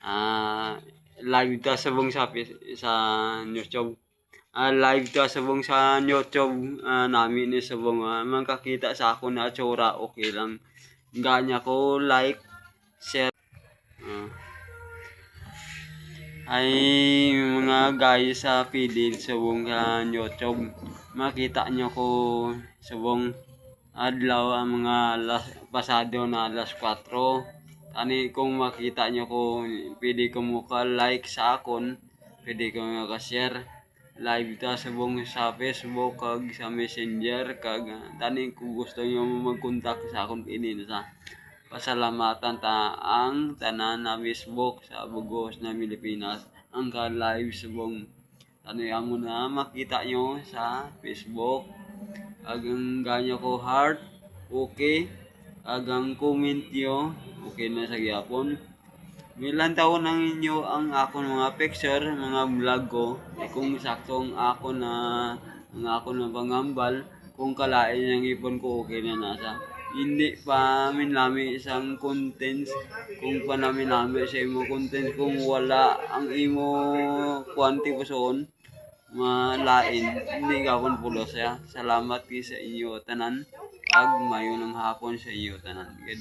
Ah, live ta subong sa YouTube. Live ta subong sa YouTube namin ni subong makakita sa ako na tsura okay lang. Ganya ko like, share. ah. Ay mga guys sa pili subong sa YouTube. Makita nyo ko subong adlaw ang mga pasado na alas 4. Ani kung makita nyo ko, pwede ko mo ka-like sa akon, pwede ko mo ka-share. Live ta subong sa Facebook kag sa Messenger kag tani kung gusto nyo mag-contact sa akon pwede na sa pasalamatan ta ang tanan na Facebook sa Bugos na Pilipinas ang ka-live subong tani amo na makita nyo sa Facebook agang ganyo ko heart okay agang comment nyo okay na sa gyapon. Milan taon ang inyo ang akon mga picture mga vlog ko kung saktong ako na pangambal kung kalain ang ipon ko okay na nasa hindi pa minlami isang contents kung pa namin sa imo contents kung wala ang imo kuanti pusoon malain hindi gapon pulos ya. Salamat ki sa inyo tanan ag mayo ng hapon sa inyo tanan gid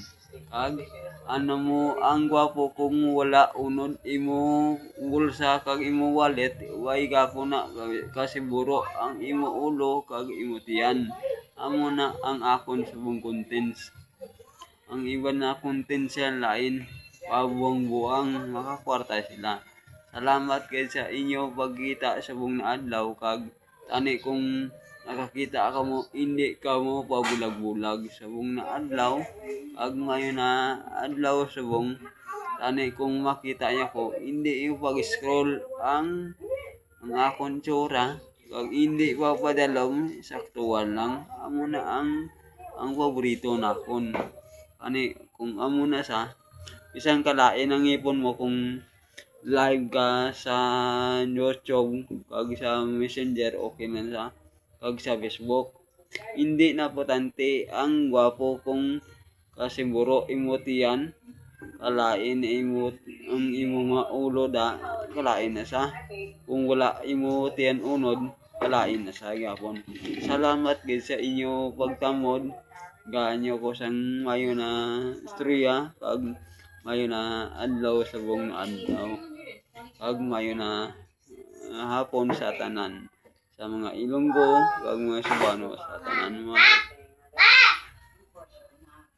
ag ano mo ang gwapo kung wala unod imo bulsa kag imo wallet way gapon na kasi buro ang imo ulo kag imo tiyan amo na ang akon subong contents. Ang iban na contents yan lain pabuang-buang makakwarta sila. Salamat kay sa inyo pagkita sa buong adlaw kag tani kung nakakita ka mo hindi ka mo pabulag-bulag sa buong adlaw ag ngayon na adlaw sa buong tani kung makita niya ko hindi yung pag-scroll ang akong tsura kag hindi pa padalom saktuan lang amo na ang paborito nakon ani kung amo na sa isang kalain ang ipon mo kung live ka sa YouTube kag sa Messenger okay na sa kag sa Facebook hindi na potante ang gwapo kung kasi buro imo tiyan kalain imo ang imo nga ulo da kalain na sa kung wala imo tiyan unod kalain na sa gyapon. Salamat gid sa inyo pagtamod ganyo ko sang mayo na istorya kag mayo na adlaw sa buong adlaw kag mayo na hapon sa tanan sa mga Ilonggo kag mga Cebuano sa tanan mga